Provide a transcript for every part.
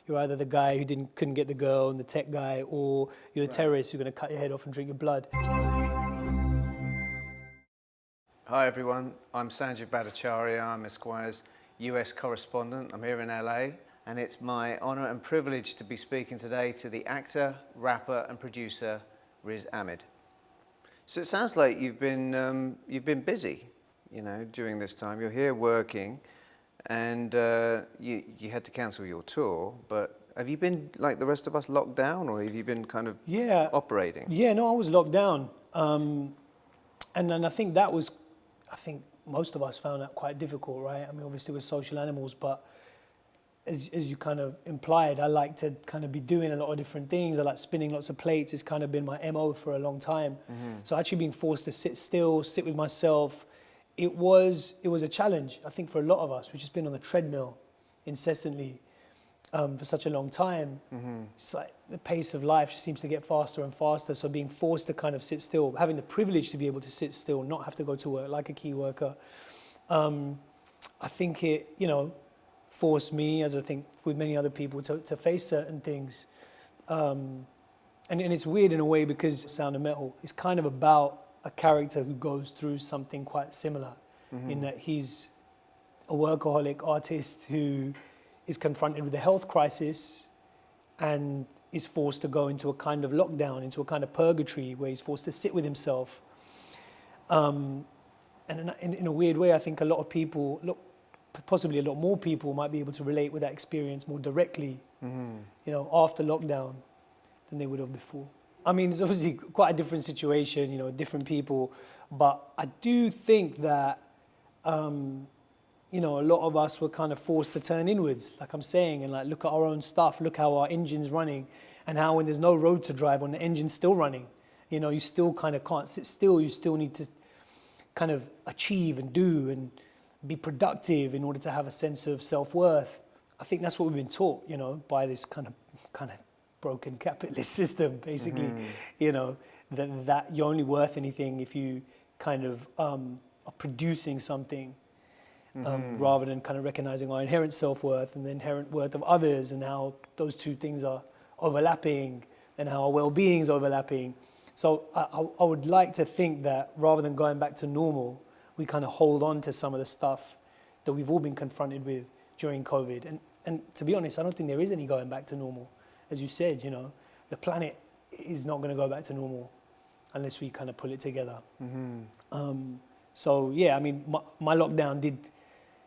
You're either the guy who couldn't get the girl and the tech guy, or you're the terrorist who's going to cut your head off and drink your blood. Hi everyone, I'm Sanjiv Bhattacharya. I'm Esquire's US correspondent. I'm here in LA, and it's my honor and privilege to be speaking today to the actor, rapper and producer Riz Ahmed. So it sounds like you've been busy, during this time. You're here working, and you had to cancel your tour, but have you been, like the rest of us, locked down, or have you been kind of operating? Yeah, no, I was locked down. And then I think most of us found that quite difficult, right? I mean, obviously we're social animals, but as you kind of implied, I like to kind of be doing a lot of different things. I like spinning lots of plates. It's kind of been my MO for a long time. Mm-hmm. So actually being forced to sit still, sit with myself, it was a challenge, I think, for a lot of us. We've just been on the treadmill incessantly for such a long time. Mm-hmm. It's like the pace of life just seems to get faster and faster. So being forced to kind of sit still, having the privilege to be able to sit still, not have to go to work like a key worker, I think it, forced me, as I think with many other people, to face certain things. And it's weird in a way because Sound of Metal is kind of about a character who goes through something quite similar, mm-hmm. in that he's a workaholic artist who is confronted with a health crisis and is forced to go into a kind of lockdown, into a kind of purgatory where he's forced to sit with himself. And in a weird way, I think a lot of people, possibly a lot more people might be able to relate with that experience more directly, mm-hmm. After lockdown than they would have before. I mean, it's obviously quite a different situation, different people, but I do think that, a lot of us were kind of forced to turn inwards, like I'm saying, and like look at our own stuff, look how our engine's running, and how when there's no road to drive on, the engine's still running. You still kind of can't sit still. You still need to kind of achieve and do and be productive in order to have a sense of self-worth. I think that's what we've been taught, by this kind of broken capitalist system, basically. Mm-hmm. That you're only worth anything if you kind of are producing something, mm-hmm. rather than kind of recognizing our inherent self-worth and the inherent worth of others, and how those two things are overlapping and how our well-being is overlapping. So I would like to think that rather than going back to normal, we kind of hold on to some of the stuff that we've all been confronted with during COVID. And to be honest, I don't think there is any going back to normal. As you said, the planet is not going to go back to normal unless we kind of pull it together. Mm-hmm. So yeah, I mean, my lockdown did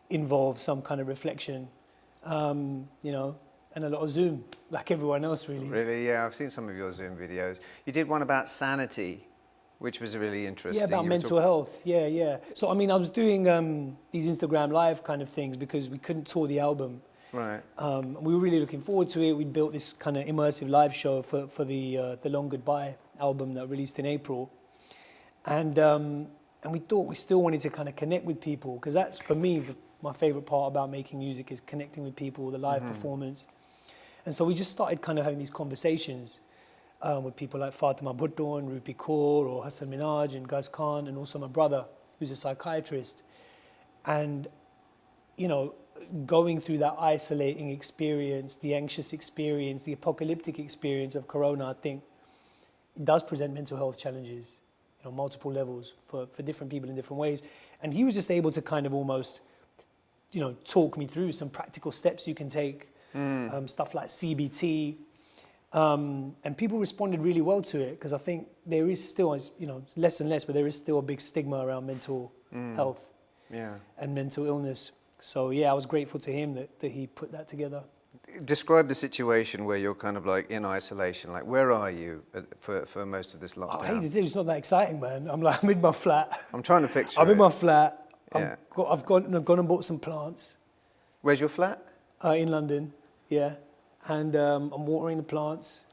involve some kind of reflection, and a lot of Zoom, like everyone else, really. Really, yeah, I've seen some of your Zoom videos. You did one about sanity, which was really interesting. Yeah, about mental health. Yeah. So, I mean, I was doing these Instagram Live kind of things because we couldn't tour the album. Right. We were really looking forward to it. We built this kind of immersive live show for the Long Goodbye album that released in April. And we thought we still wanted to kind of connect with people, because that's, for me, my favorite part about making music is connecting with people, the live mm-hmm. performance. And so we just started kind of having these conversations with people like Fatima Bhutto and Rupi Kaur or Hassan Minhaj and Gaz Khan, and also my brother, who's a psychiatrist. And, going through that isolating experience, the anxious experience, the apocalyptic experience of Corona, I think it does present mental health challenges, multiple levels for different people in different ways. And he was just able to kind of almost, talk me through some practical steps you can take, stuff like CBT. And people responded really well to it, because I think there is still, it's less and less, but there is still a big stigma around mental health and mental illness. So yeah, I was grateful to him that he put that together. Describe the situation where you're kind of like in isolation. Like, where are you for most of this lockdown? I hate to say, it's not that exciting, man. I'm in my flat. I'm trying to picture I'm it. in my flat. Yeah. I've gone and bought some plants. Where's your flat? In London, yeah. And I'm watering the plants.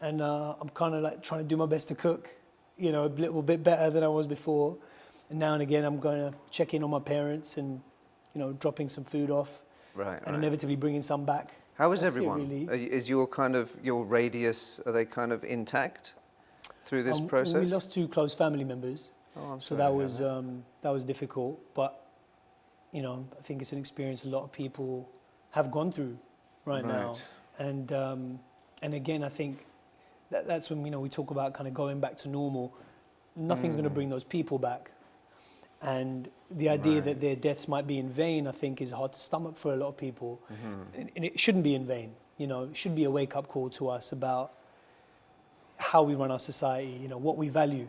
And I'm kind of like trying to do my best to cook, a little bit better than I was before. And now and again, I'm going to check in on my parents and, dropping some food off. Right. And inevitably bringing some back. How is everyone? Really. Is your radius, are they kind of intact through this process? We lost 2 close family members. Oh, I'm so sorry that was difficult. But, I think it's an experience a lot of people have gone through. right now. Right. And again, I think that's when, we talk about kind of going back to normal. Nothing's going to bring those people back. And the idea that their deaths might be in vain, I think, is hard to stomach for a lot of people. And it shouldn't be in vain. It should be a wake-up call to us about how we run our society, what we value.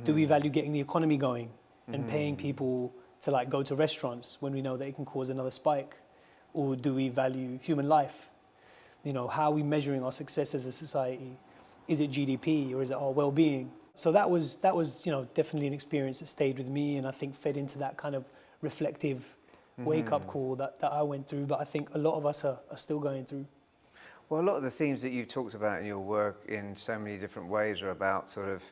Do we value getting the economy going and paying people to like go to restaurants when we know that it can cause another spike? Or do we value human life? How are we measuring our success as a society? Is it GDP or is it our well-being? So that was definitely an experience that stayed with me, and I think fed into that kind of reflective wake-up call that I went through, but I think a lot of us are still going through. Well, a lot of the themes that you've talked about in your work in so many different ways are about sort of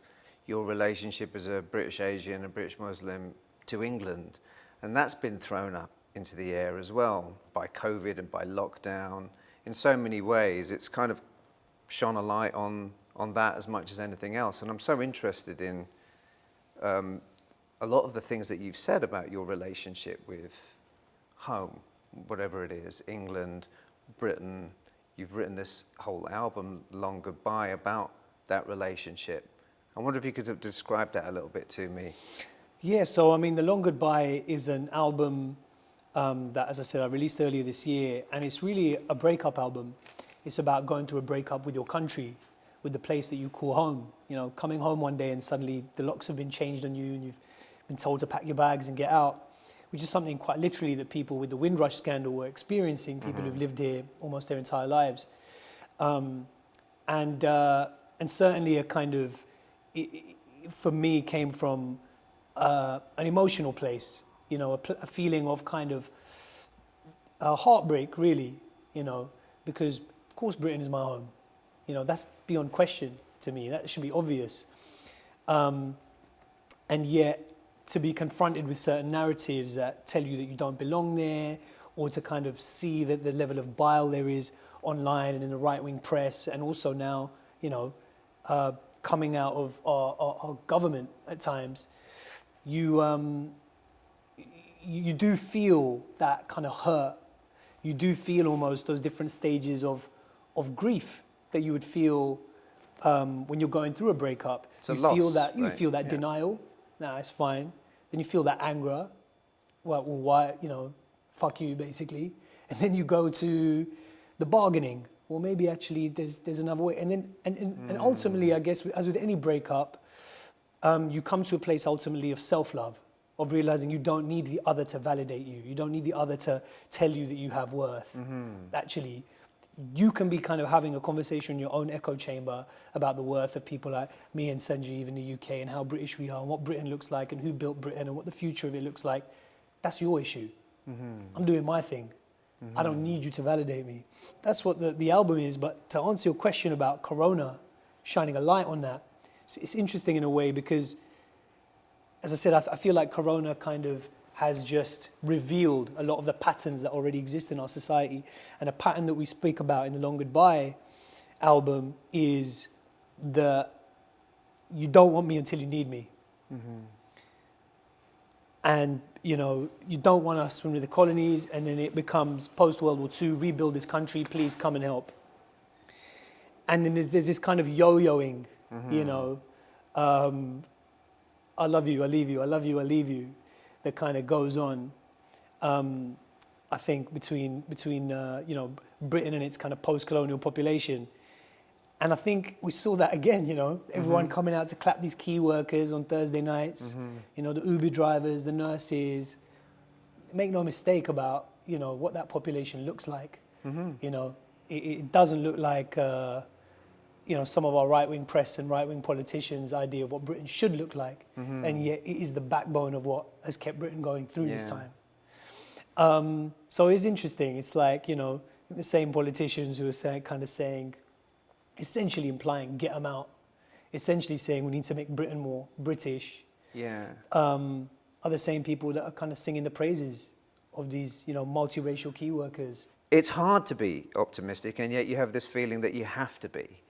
your relationship as a British Asian, a British Muslim to England, and that's been thrown up into the air as well by COVID and by lockdown. In so many ways, it's kind of shone a light on that as much as anything else. And I'm so interested in a lot of the things that you've said about your relationship with home, whatever it is, England, Britain. You've written this whole album, Long Goodbye, about that relationship. I wonder if you could have described that a little bit to me. Yeah, so The Long Goodbye is an album that, as I said, I released earlier this year, and it's really a breakup album. It's about going through a breakup with your country, with the place that you call home. Coming home one day and suddenly the locks have been changed on you and you've been told to pack your bags and get out, which is something quite literally that people with the Windrush scandal were experiencing, people who've lived here almost their entire lives. And certainly a kind of, for me, came from an emotional place, a feeling of kind of heartbreak, really, because of course Britain is my home. That's beyond question to me. That should be obvious. And yet, to be confronted with certain narratives that tell you that you don't belong there, or to kind of see that the level of bile there is online and in the right-wing press, and also now, coming out of our government at times, you do feel that kind of hurt. You do feel almost those different stages of grief that you would feel when you're going through a breakup. It's a you loss, feel that right? feel that denial. Nah, it's fine. Then you feel that anger. Well, why? Fuck you, basically. And then you go to the bargaining. Well, maybe actually there's another way. And then and ultimately, I guess, as with any breakup, you come to a place ultimately of self-love, of realizing you don't need the other to validate you. You don't need the other to tell you that you have worth. Actually, you can be kind of having a conversation in your own echo chamber about the worth of people like me and Sanjiv in the UK and how British we are and what Britain looks like and who built Britain and what the future of it looks like. That's your issue. I'm doing my thing. I don't need you to validate me. That's what the album is. But to answer your question about Corona, shining a light on that, it's interesting in a way because, as I said, I feel like Corona kind of has just revealed a lot of the patterns that already exist in our society. And a pattern that we speak about in the Long Goodbye album is that you don't want me until you need me. And, you don't want us when we're the colonies, and then it becomes post-World War II, rebuild this country, please come and help. And then there's this kind of yo-yoing, I love you, I leave you, I love you, I leave you, that kind of goes on, I think, between Britain and its kind of post-colonial population. And I think we saw that again, everyone coming out to clap these key workers on Thursday nights, the Uber drivers, the nurses. Make no mistake about, what that population looks like. It doesn't look like, some of our right-wing press and right-wing politicians' idea of what Britain should look like. And yet it is the backbone of what has kept Britain going through this time. So it's interesting. It's like, the same politicians who are saying, essentially implying get them out, essentially saying we need to make Britain more British, are the same people that are kind of singing the praises of these, multiracial key workers. It's hard to be optimistic, and yet you have this feeling that you have to be,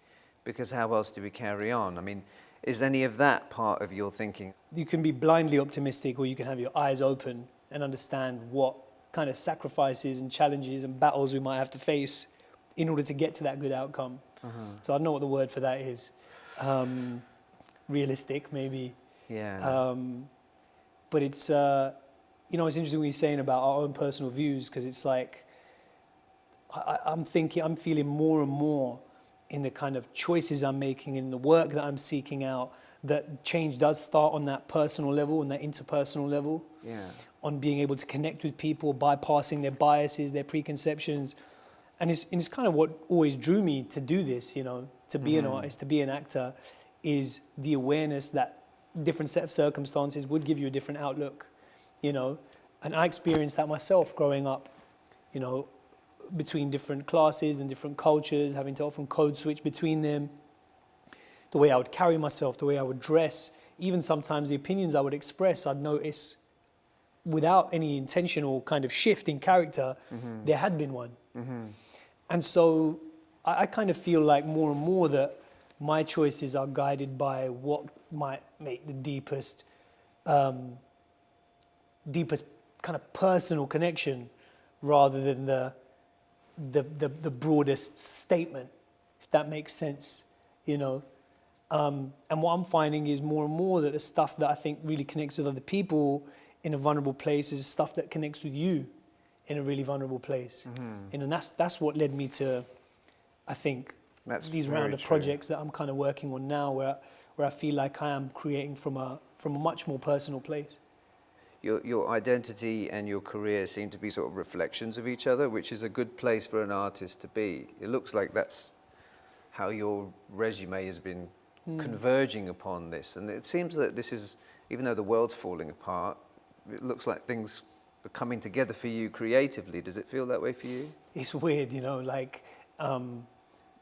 because how else do we carry on? I mean, is any of that part of your thinking? You can be blindly optimistic, or you can have your eyes open and understand what kind of sacrifices and challenges and battles we might have to face in order to get to that good outcome. So I don't know what the word for that is. Realistic, maybe. Yeah. But it's, it's interesting what you're saying about our own personal views, because it's like, I'm feeling more and more in the kind of choices I'm making, in the work that I'm seeking out, that change does start on that personal level, on that interpersonal level, on being able to connect with people, bypassing their biases, their preconceptions. And it's kind of what always drew me to do this, to be an artist, to be an actor, is the awareness that different set of circumstances would give you a different outlook, And I experienced that myself growing up, between different classes and different cultures, having to often code switch between them, the way I would carry myself, the way I would dress, even sometimes the opinions I would express, I'd notice without any intentional kind of shift in character, there had been one. And so I kind of feel like more and more that my choices are guided by what might make the deepest kind of personal connection, rather than the broadest statement, if that makes sense, And what I'm finding is more and more that the stuff that I think really connects with other people in a vulnerable place is stuff that connects with you in a really vulnerable place. And that's what led me to, I think, these round of projects that I'm kind of working on now, where I feel like I am creating from a much more personal place. Your identity and your career seem to be sort of reflections of each other, which is a good place for an artist to be. It looks like that's how your resume has been converging upon this. And it seems that this is, even though the world's falling apart, it looks like things are coming together for you creatively. Does it feel that way for you? It's weird,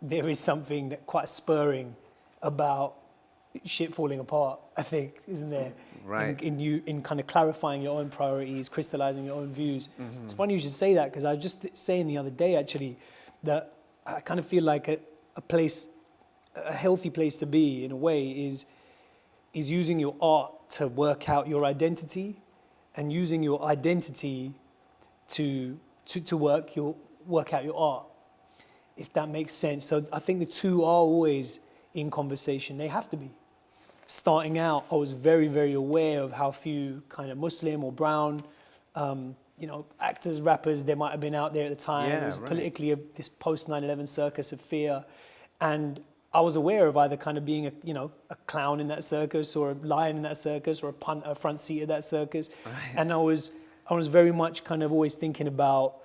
there is something quite spurring about shit falling apart, I think, isn't there? Right. In kind of clarifying your own priorities, crystallizing your own views. It's funny you should say that, because I was just saying the other day, actually, that I kind of feel like a healthy place to be, in a way, is using your art to work out your identity, and using your identity to work out your art, if that makes sense. So I think the two are always in conversation. They have to be. Starting out, I was very, very aware of how few kind of Muslim or brown, actors, rappers there might have been out there at the time. Yeah, it was right. politically this post 9/11 circus of fear, and I was aware of either kind of being a clown in that circus, or a lion in that circus, or a front seat of that circus. Right. And I was very much kind of always thinking about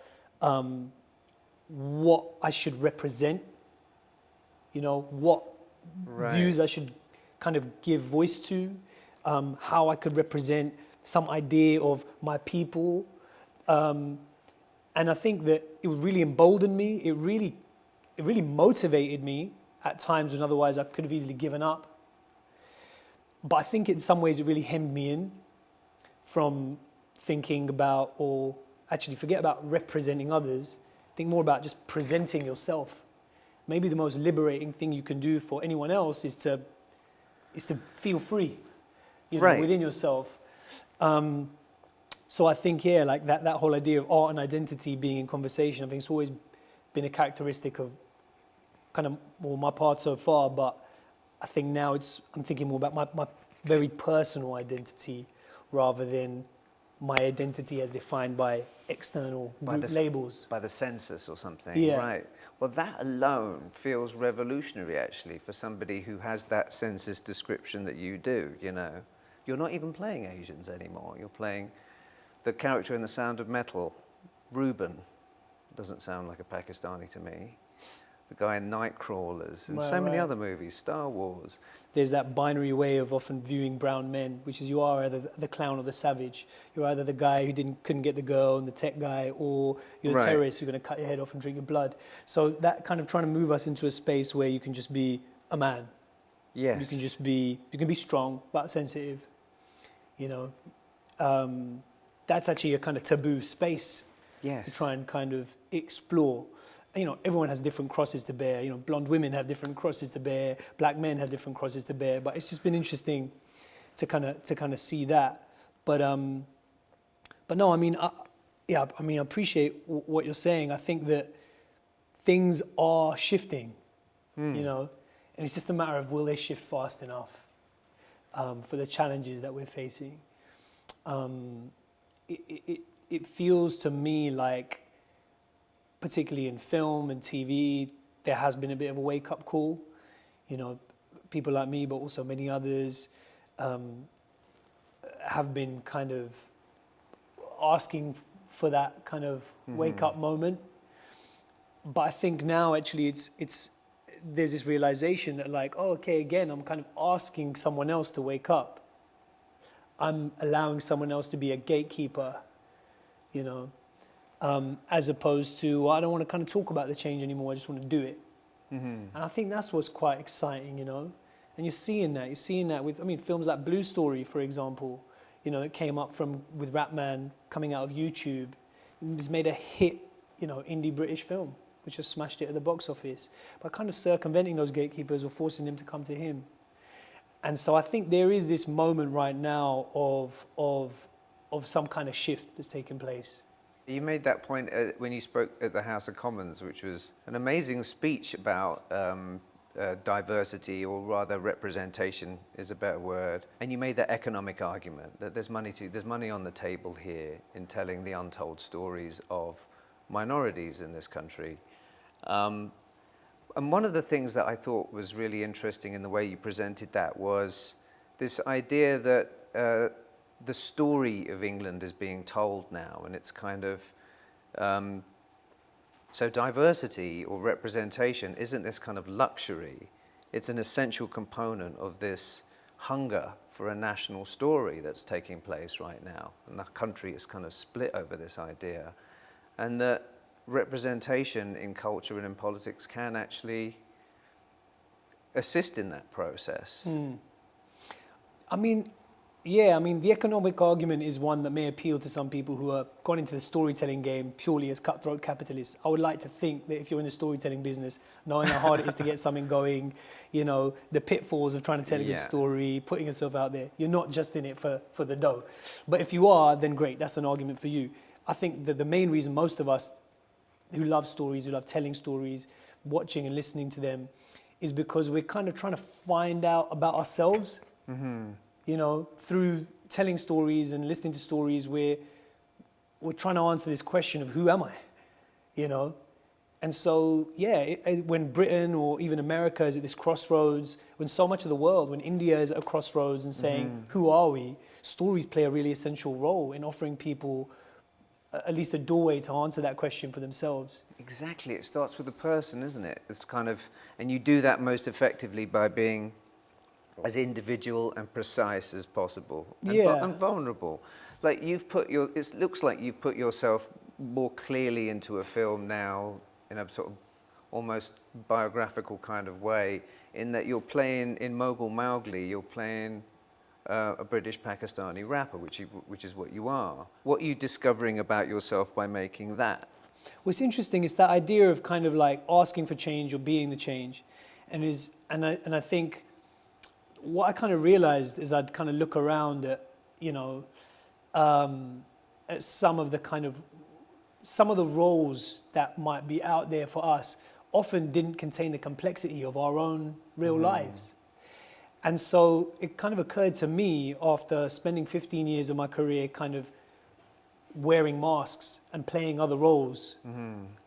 what I should represent, what views I should kind of give voice to, how I could represent some idea of my people. And I think that it really emboldened me. It really motivated me at times when otherwise I could have easily given up. But I think in some ways it really hemmed me in from thinking about, or actually forget about representing others, think more about just presenting yourself. Maybe the most liberating thing you can do for anyone else is to feel free, within yourself. So I think, like that whole idea of art and identity being in conversation, I think it's always been a characteristic of kind of my part so far, but I think now I'm thinking more about my very personal identity, rather than my identity as defined by external labels. By the census or something, Yeah. Right. Well, that alone feels revolutionary, actually, for somebody who has that census description that you do, You're not even playing Asians anymore. You're playing the character in The Sound of Metal, Reuben. Doesn't sound like a Pakistani to me. The guy in Nightcrawlers, and so many other movies, Star Wars. There's that binary way of often viewing brown men, which is you are either the clown or the savage. You're either the guy who couldn't get the girl and the tech guy, or you're the Right. terrorist who's going to cut your head off and drink your blood. So that kind of trying to move us into a space where you can just be a man. Yes. You can be strong but sensitive. That's actually a kind of taboo space Yes. to try and kind of explore. Everyone has different crosses to bear. Blonde women have different crosses to bear. Black men have different crosses to bear. But it's just been interesting to kind of see that. But no, I appreciate what you're saying. I think that things are shifting, you know, and it's just a matter of will they shift fast enough for the challenges that we're facing. It feels to me like, particularly in film and TV, there has been a bit of a wake-up call. You know, people like me, but also many others, have been kind of asking for that kind of wake-up moment. But I think now actually there's this realization that like, oh, okay, again, I'm kind of asking someone else to wake up. I'm allowing someone else to be a gatekeeper, you know, as opposed to, well, I don't want to kind of talk about the change anymore, I just want to do it. And I think that's what's quite exciting, you know. And you're seeing that with, I mean, films like Blue Story, for example, you know, it came up with Rapman coming out of YouTube. It's made a hit, you know, indie British film, which has smashed it at the box office. By kind of circumventing those gatekeepers or forcing them to come to him. And so I think there is this moment right now of some kind of shift that's taking place. You made that point when you spoke at the House of Commons, which was an amazing speech about diversity, or rather representation is a better word. And you made that economic argument that there's money on the table here in telling the untold stories of minorities in this country. And one of the things that I thought was really interesting in the way you presented that was this idea that the story of England is being told now, and it's kind of so diversity or representation isn't this kind of luxury, it's an essential component of this hunger for a national story that's taking place right now, and the country is kind of split over this idea, and that representation in culture and in politics can actually assist in that process. I mean, yeah, I mean, the economic argument is one that may appeal to some people who are gone into the storytelling game purely as cutthroat capitalists. I would like to think that if you're in the storytelling business, knowing how hard it is to get something going, you know, the pitfalls of trying to tell a good story, putting yourself out there, you're not just in it for the dough. But if you are, then great, that's an argument for you. I think that the main reason most of us who love stories, who love telling stories, watching and listening to them, is because we're kind of trying to find out about ourselves. You know, through telling stories and listening to stories, we're trying to answer this question of who am I, you know? And so, yeah, when Britain or even America is at this crossroads, when so much of the world, when India is at a crossroads and saying, who are we? Stories play a really essential role in offering people at least a doorway to answer that question for themselves. Exactly, it starts with the person, isn't it? It's kind of, and you do that most effectively by being as individual and precise as possible, and vulnerable. Like it looks like you've put yourself more clearly into a film now in a sort of almost biographical kind of way, in that you're playing in Mogul Mowgli, you're playing a British Pakistani rapper, which is what you are. What are you discovering about yourself by making that? What's interesting is that idea of kind of like asking for change or being the change, and I think what I kind of realized is I'd kind of look around at, you know, at some of the roles that might be out there for us often didn't contain the complexity of our own real lives. And so it kind of occurred to me after spending 15 years of my career kind of wearing masks and playing other roles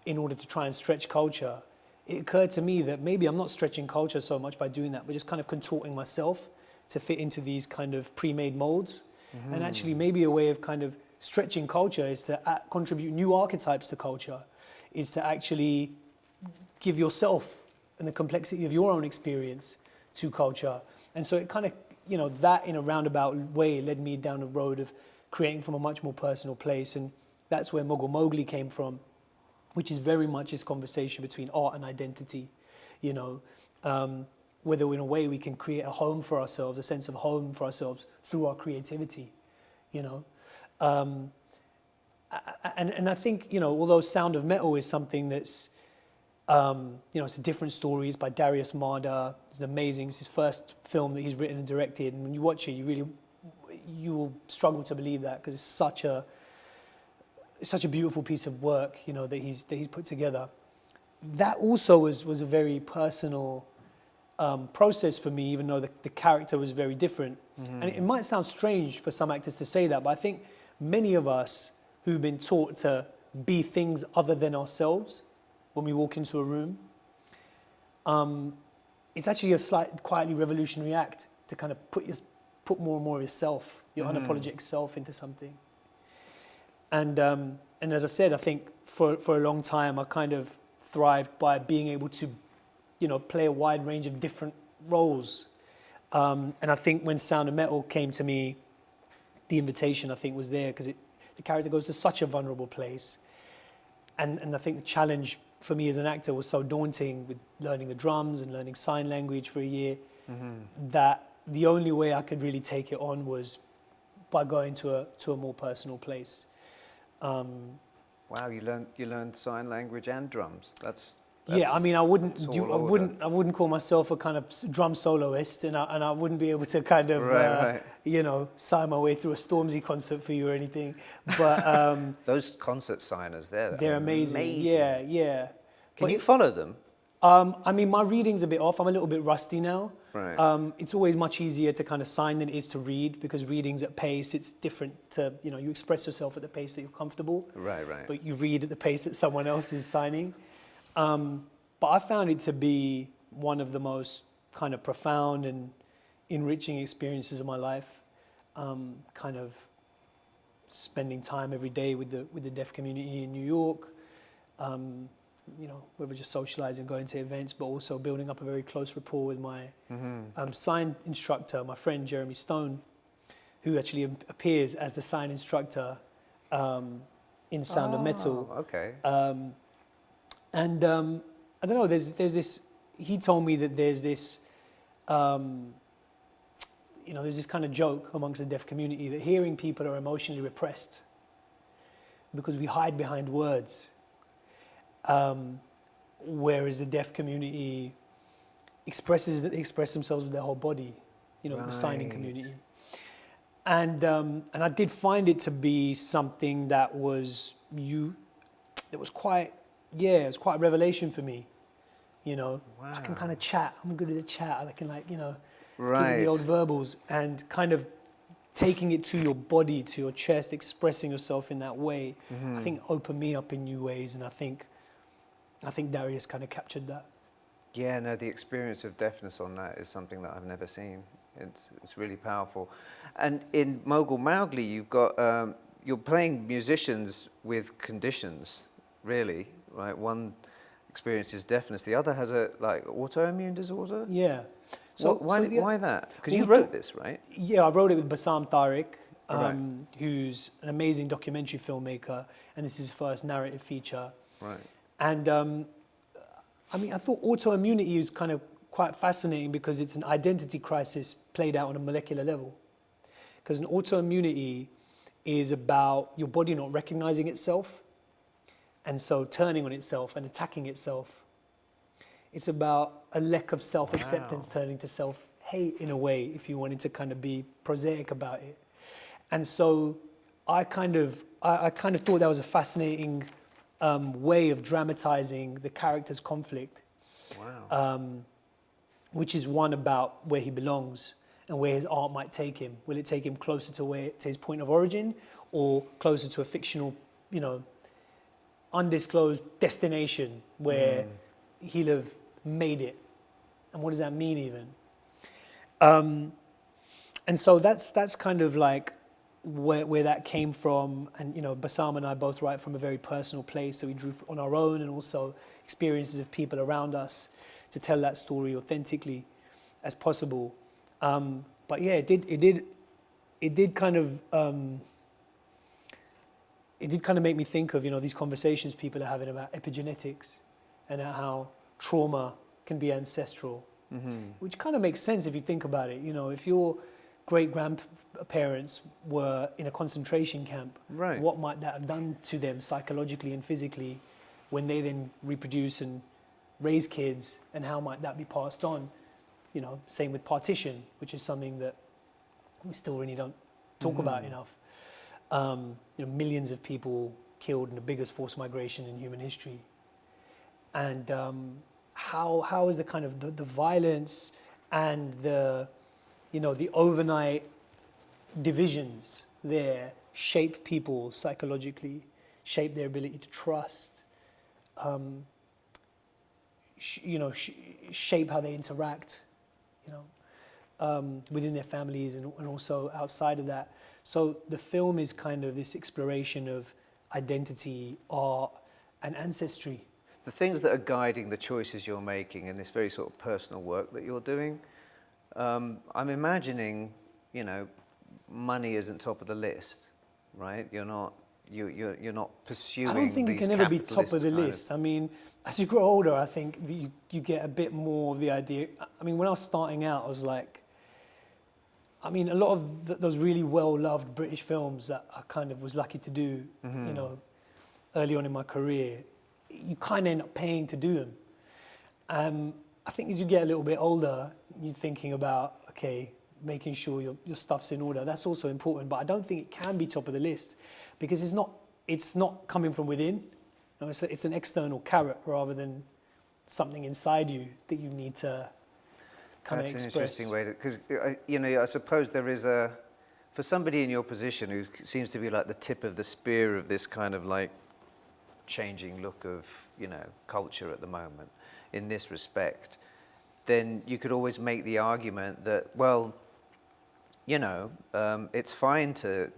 in order to try and stretch culture. It occurred to me that maybe I'm not stretching culture so much by doing that, but just kind of contorting myself to fit into these kind of pre-made molds. And actually maybe a way of kind of stretching culture is to contribute new archetypes to culture, is to actually give yourself and the complexity of your own experience to culture. And so it kind of, you know, that in a roundabout way led me down a road of creating from a much more personal place. And that's where Mogul Mowgli came from, which is very much this conversation between art and identity, you know, whether in a way we can create a home for ourselves, a sense of home for ourselves through our creativity, you know. And I think, you know, although Sound of Metal is something that's, you know, it's a different story. It's by Darius Marder. It's amazing. It's his first film that he's written and directed. And when you watch it, you will struggle to believe that, because it's such a beautiful piece of work, you know, that he's put together. that also was a very personal process for me, even though the character was very different. And it might sound strange for some actors to say that, but I think many of us who've been taught to be things other than ourselves when we walk into a room, it's actually a slight, quietly revolutionary act to kind of put more and more of yourself, your unapologetic self, into something. And as I said, I think for a long time I kind of thrived by being able to, play a wide range of different roles. And I think when Sound of Metal came to me, the invitation I think was there because the character goes to such a vulnerable place. And I think the challenge for me as an actor was so daunting with learning the drums and learning sign language for a year that the only way I could really take it on was by going to a more personal place. Wow, you learned sign language and drums. That's yeah, I mean, I wouldn't order. I wouldn't call myself a kind of drum soloist, and I wouldn't be able to kind of right. sign my way through a Stormzy concert for you or anything. But those concert signers, they're amazing. Yeah. Can you follow them? I mean, my reading's a bit off. I'm a little bit rusty now. Right. It's always much easier to kind of sign than it is to read because reading's at pace. It's different to, you express yourself at the pace that you're comfortable. Right. But you read at the pace that someone else is signing. But I found it to be one of the most kind of profound and enriching experiences of my life. Kind of spending time every day with the deaf community in New York. Whether just socializing, going to events, but also building up a very close rapport with my sign instructor, my friend Jeremy Stone, who actually appears as the sign instructor in Sound of Metal. Okay. And I don't know, there's this, he told me that there's this, there's this kind of joke amongst the deaf community that hearing people are emotionally repressed because we hide behind words. Whereas the deaf community express themselves with their whole body, the signing community. And I did find it to be something that was quite a revelation for me. Wow. I can kind of chat. I'm good at the chat. I can give you Right. the old verbals and kind of taking it to your body, to your chest, expressing yourself in that way. I think opened me up in new ways, and I think Darius kind of captured that. Yeah, no, the experience of deafness on that is something that I've never seen. It's really powerful. And in Mogul Mowgli, you've got you're playing musicians with conditions, really, right? One experiences deafness, the other has a autoimmune disorder. Yeah. Why that? Because you wrote this, right? Yeah, I wrote it with Bassam Tariq, Right. who's an amazing documentary filmmaker, and this is his first narrative feature. Right. And I thought autoimmunity is kind of quite fascinating because it's an identity crisis played out on a molecular level. Because an autoimmunity is about your body not recognizing itself, and so turning on itself and attacking itself. It's about a lack of self-acceptance turning to self-hate in a way, if you wanted to kind of be prosaic about it. And so I kind of thought that was a fascinating way of dramatizing the character's conflict. Wow. Which is one about where he belongs and where his art might take him. Will it take him closer to his point of origin, or closer to a fictional, undisclosed destination where he'll have made it? And what does that mean even? And so that's kind of like where that came from. And Bassam and I both write from a very personal place, so we drew on our own and also experiences of people around us to tell that story authentically as possible. But yeah, it did kind of make me think of these conversations people are having about epigenetics and how trauma can be ancestral, which kind of makes sense if you think about it. If your great-grandparents were in a concentration camp, Right. what might that have done to them psychologically and physically when they then reproduce and raise kids, and how might that be passed on? Same with partition, which is something that we still really don't talk about enough. Millions of people killed in the biggest forced migration in human history. and how is the kind of the violence and the, you know, the overnight divisions there shape people psychologically, shape their ability to trust, shape how they interact, you know, within their families and also outside of that. So the film is kind of this exploration of identity, art, and ancestry. The things that are guiding the choices you're making in this very sort of personal work that you're doing, I'm imagining, you know, money isn't top of the list, right? You're not pursuing. I don't think it can ever be top of the capitalist list. I mean, as you grow older, I think that you get a bit more of the idea. I mean, when I was starting out, I was like, I mean, a lot of those really well-loved British films that I kind of was lucky to do, you know, early on in my career, you kind of end up paying to do them. I think as you get a little bit older, you're thinking about, okay, making sure your stuff's in order. That's also important, but I don't think it can be top of the list because it's not coming from within. You know, it's an external carrot rather than something inside you that you need to kind of express. That's an interesting way, because you know, I suppose there is for somebody in your position who seems to be like the tip of the spear of this kind of like changing look of, you know, culture at the moment in this respect, then you could always make the argument that, well, you know, it's fine to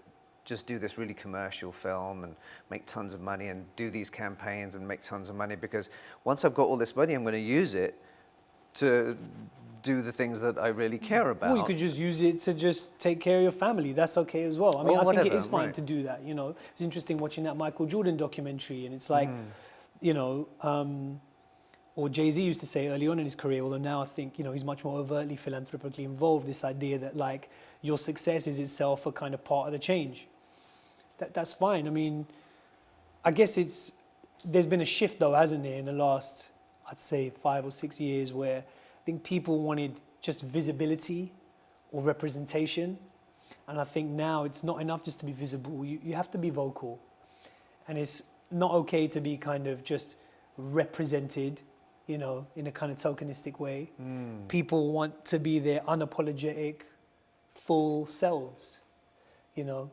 just do this really commercial film and make tons of money and do these campaigns and make tons of money, because once I've got all this money, I'm going to use it to do the things that I really care about. Well, you could just use it to just take care of your family. That's okay as well. I mean, I think it is fine right. to do that. You know, it's interesting watching that Michael Jordan documentary, and it's like, you know, or Jay-Z used to say early on in his career, although now I think, you know, he's much more overtly philanthropically involved, this idea that like your success is itself a kind of part of the change. That's fine. I mean, I guess there's been a shift though, hasn't there, in the last, I'd say 5 or 6 years, where I think people wanted just visibility or representation. And I think now it's not enough just to be visible. You have to be vocal. And it's not okay to be kind of just represented, you know, in a kind of tokenistic way. People want to be their unapologetic, full selves, you know.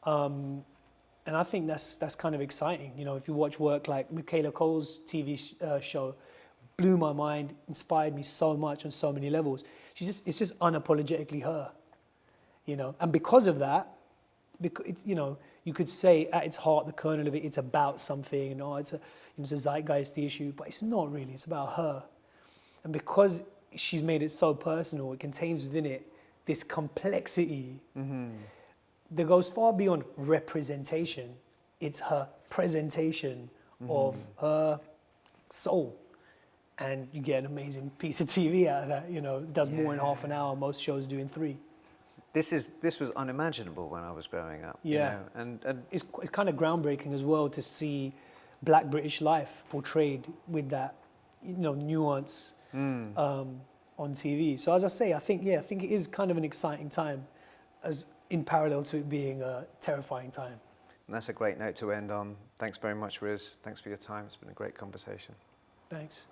And I think that's kind of exciting. You know, if you watch work like Michaela Cole's TV show, blew my mind, inspired me so much on so many levels. It's just unapologetically her, you know. And because of that, it's, you know, you could say at its heart, the kernel of it, it's about something, and it's a zeitgeisty issue, but it's not really. It's about her. And because she's made it so personal, it contains within it this complexity that goes far beyond representation. It's her presentation of her soul. And you get an amazing piece of TV out of that. You know, it does more in half an hour. Most shows do in 3. This was unimaginable when I was growing up. Yeah, you know? And it's kind of groundbreaking as well to see Black British life portrayed with that, you know, nuance on TV. So as I say, I think it is kind of an exciting time, as in parallel to it being a terrifying time. And that's a great note to end on. Thanks very much, Riz. Thanks for your time. It's been a great conversation. Thanks.